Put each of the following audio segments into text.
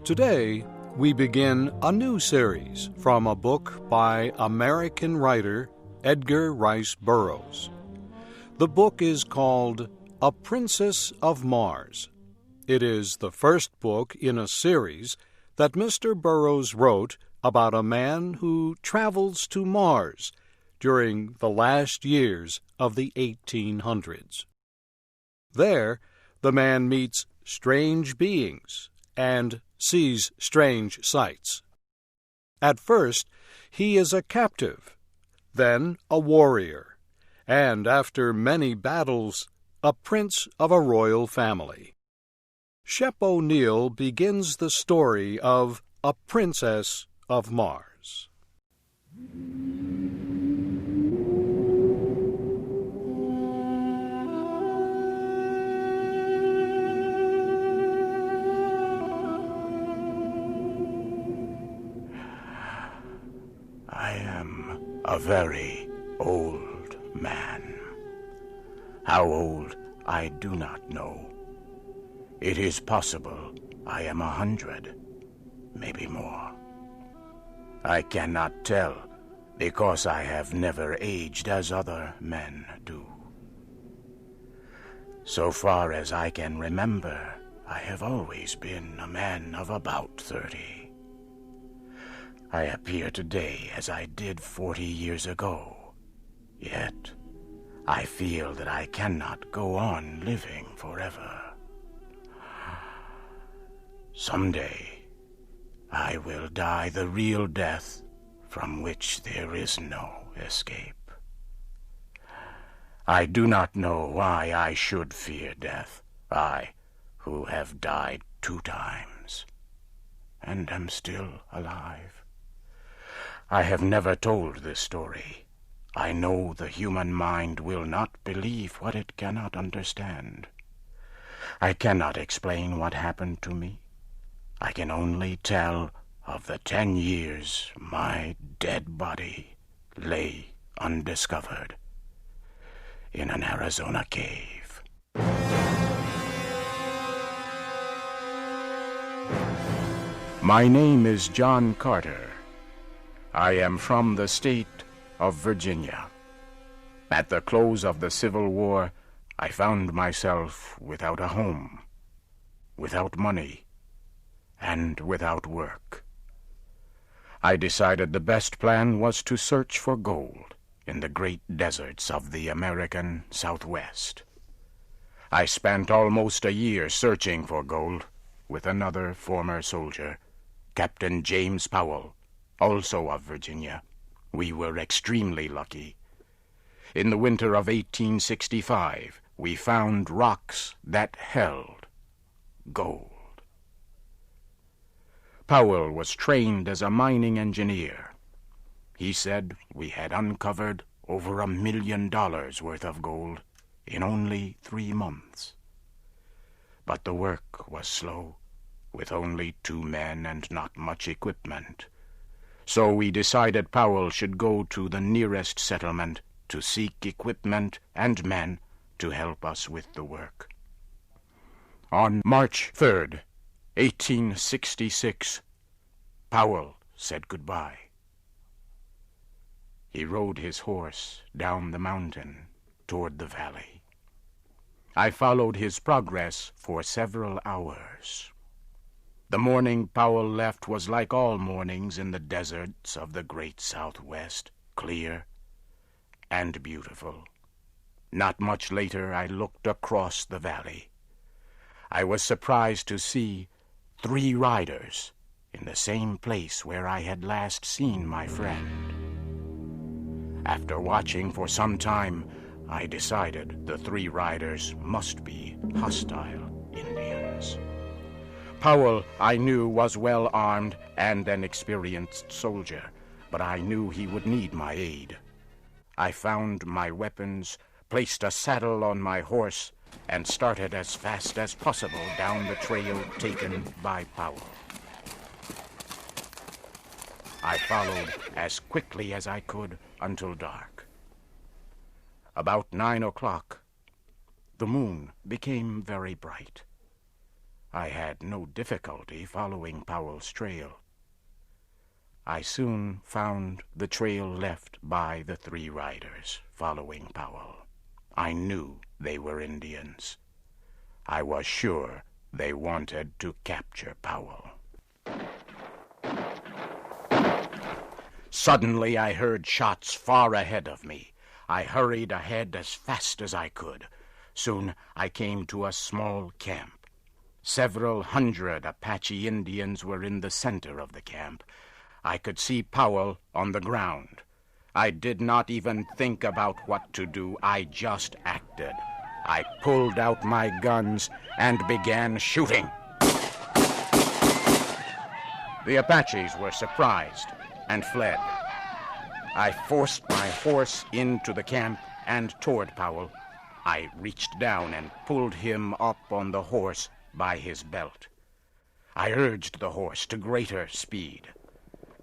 Today, we begin a new series from a book by American writer Edgar Rice Burroughs. The book is called A Princess of Mars. It is the first book in a series that Mr. Burroughs wrote about a man who travels to Mars during the last years of the 1800s. There, the man meets strange beings and sees strange sights. At first, he is a captive, then a warrior, and after many battles, a prince of a royal family. Shep O'Neill begins the story of A Princess of Mars. I am a very old man. How old, I do not know. It is possible I am 100, maybe more. I cannot tell because I have never aged as other men do. So far as I can remember, I have always been a man of about 30. I appear today as I did 40 years ago, yet I feel that I cannot go on living forever. Someday, I will die the real death from which there is no escape. I do not know why I should fear death, I who have died 2 times, and am still alive. I have never told this story. I know the human mind will not believe what it cannot understand. I cannot explain what happened to me. I can only tell of the 10 years my dead body lay undiscovered in an Arizona cave. My name is John Carter. I am from the state of Virginia. At the close of the Civil War, I found myself without a home, without money, and without work. I decided the best plan was to search for gold in the great deserts of the American Southwest. I spent almost a year searching for gold with another former soldier, Captain James Powell, also of Virginia. We were extremely lucky. In the winter of 1865, we found rocks that held gold. Powell was trained as a mining engineer. He said we had uncovered over $1 million worth of gold in only 3 months. But the work was slow, with only 2 men and not much equipment. So we decided Powell should go to the nearest settlement to seek equipment and men to help us with the work. On March 3rd, 1866, Powell said goodbye. He rode his horse down the mountain toward the valley. I followed his progress for several hours. The morning Powell left was like all mornings in the deserts of the great Southwest, clear and beautiful. Not much later, I looked across the valley. I was surprised to see 3 riders in the same place where I had last seen my friend. After watching for some time, I decided the 3 riders must be hostile Indians. Powell, I knew, was well armed and an experienced soldier, but I knew he would need my aid. I found my weapons, placed a saddle on my horse, and started as fast as possible down the trail taken by Powell. I followed as quickly as I could until dark. About 9 o'clock, the moon became very bright. I had no difficulty following Powell's trail. I soon found the trail left by the 3 riders following Powell. I knew they were Indians. I was sure they wanted to capture Powell. Suddenly I heard shots far ahead of me. I hurried ahead as fast as I could. Soon I came to a small camp. Several hundred Apache Indians were in the center of the camp. I could see Powell on the ground. I did not even think about what to do. I just acted. I pulled out my guns and began shooting. The Apaches were surprised and fled. I forced my horse into the camp and toward Powell. I reached down and pulled him up on the horse by his belt. I urged the horse to greater speed.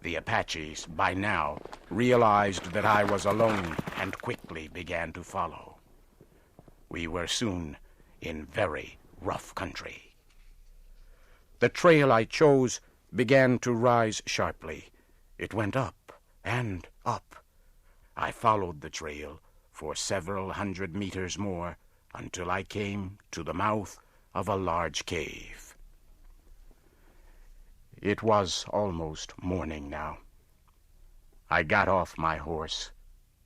The Apaches, by now, realized that I was alone and quickly began to follow. We were soon in very rough country. The trail I chose began to rise sharply. It went up and up. I followed the trail for several hundred meters more until I came to the mouth of a large cave. It was almost morning now. I got off my horse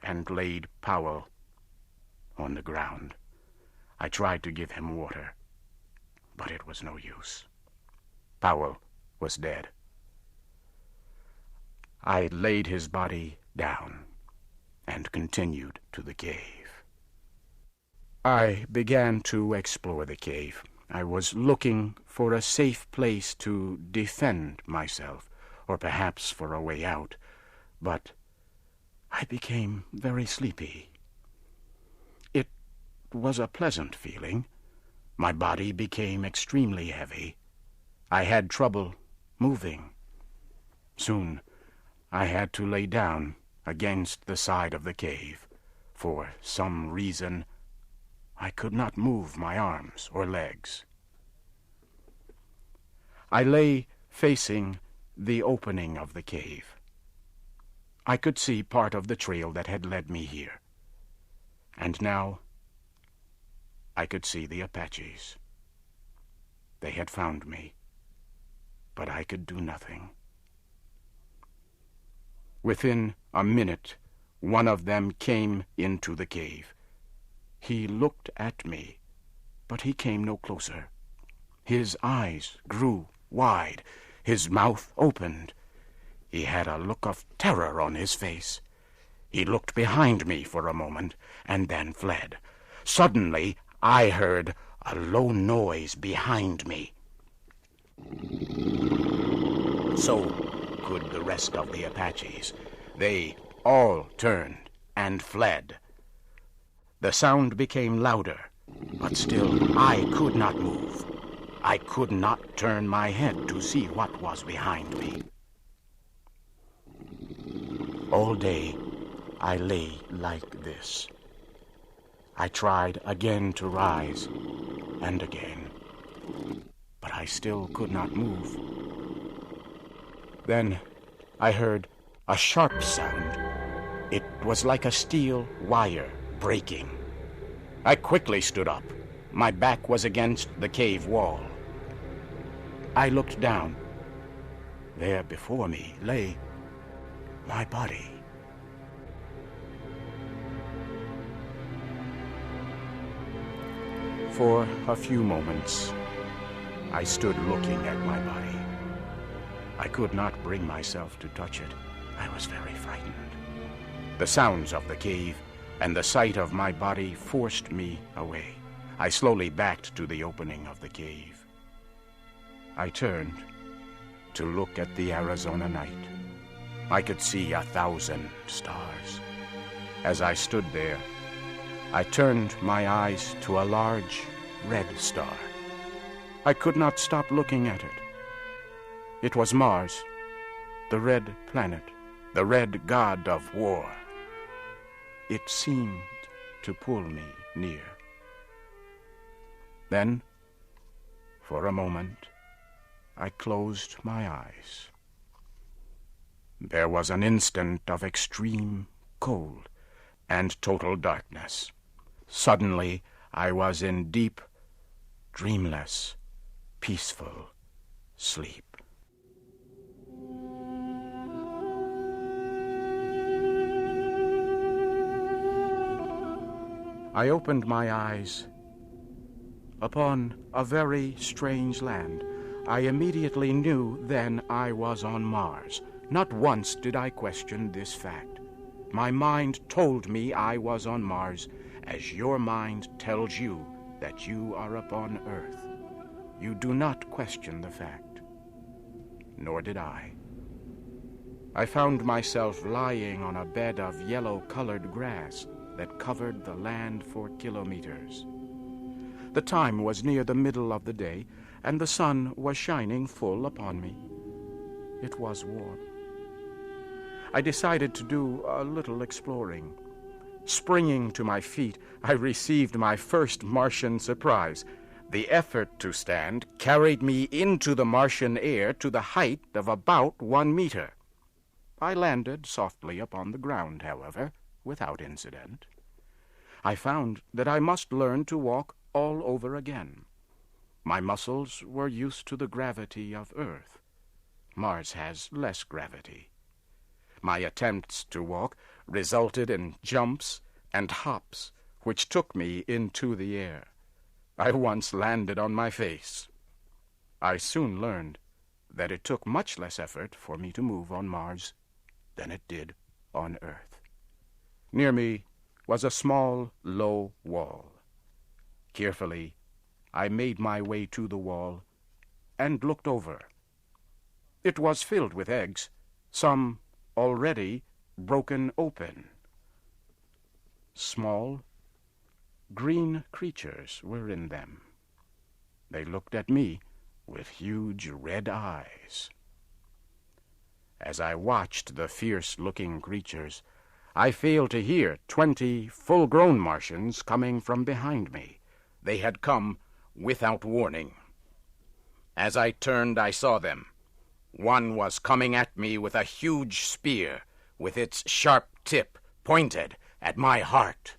and laid Powell on the ground. I tried to give him water, but it was no use. Powell was dead. I laid his body down and continued to the cave. I began to explore the cave. I was looking for a safe place to defend myself, or perhaps for a way out, but I became very sleepy. It was a pleasant feeling. My body became extremely heavy. I had trouble moving. Soon I had to lay down against the side of the cave. For some reason, I could not move my arms or legs. I lay facing the opening of the cave. I could see part of the trail that had led me here. And now I could see the Apaches. They had found me, but I could do nothing. Within a minute, one of them came into the cave. He looked at me, but he came no closer. His eyes grew wide. His mouth opened. He had a look of terror on his face. He looked behind me for a moment and then fled. Suddenly, I heard a low noise behind me. So could the rest of the Apaches. They all turned and fled. The sound became louder, but still I could not move. I could not turn my head to see what was behind me. All day I lay like this. I tried again to rise, and again, but I still could not move. Then I heard a sharp sound. It was like a steel wire breaking. I quickly stood up. My back was against the cave wall. I looked down. There before me lay my body. For a few moments, I stood looking at my body. I could not bring myself to touch it. I was very frightened. The sounds of the cave and the sight of my body forced me away. I slowly backed to the opening of the cave. I turned to look at the Arizona night. I could see 1,000 stars. As I stood there, I turned my eyes to a large red star. I could not stop looking at it. It was Mars, the red planet, the red god of war. It seemed to pull me near. Then For a moment, I closed my eyes. There was an instant of extreme cold and total darkness. Suddenly, I was in deep, dreamless, peaceful sleep. I opened my eyes upon a very strange land. I immediately knew then I was on Mars. Not once did I question this fact. My mind told me I was on Mars, as your mind tells you that you are upon Earth. You do not question the fact. Nor did I. I found myself lying on a bed of yellow-colored grass that covered the land for kilometers. The time was near the middle of the day, and the sun was shining full upon me. It was warm. I decided to do a little exploring. Springing to my feet, I received my first Martian surprise. The effort to stand carried me into the Martian air to the height of about 1 meter. I landed softly upon the ground, however, without incident. I found that I must learn to walk all over again. My muscles were used to the gravity of Earth. Mars has less gravity. My attempts to walk resulted in jumps and hops, which took me into the air. I once landed on my face. I soon learned that it took much less effort for me to move on Mars than it did on Earth. Near me was a small, low wall. Carefully, I made my way to the wall and looked over. It was filled with eggs, some already broken open. Small, green creatures were in them. They looked at me with huge red eyes. As I watched the fierce-looking creatures, I failed to hear 20 full-grown Martians coming from behind me. They had come without warning. As I turned, I saw them. One was coming at me with a huge spear, with its sharp tip pointed at my heart.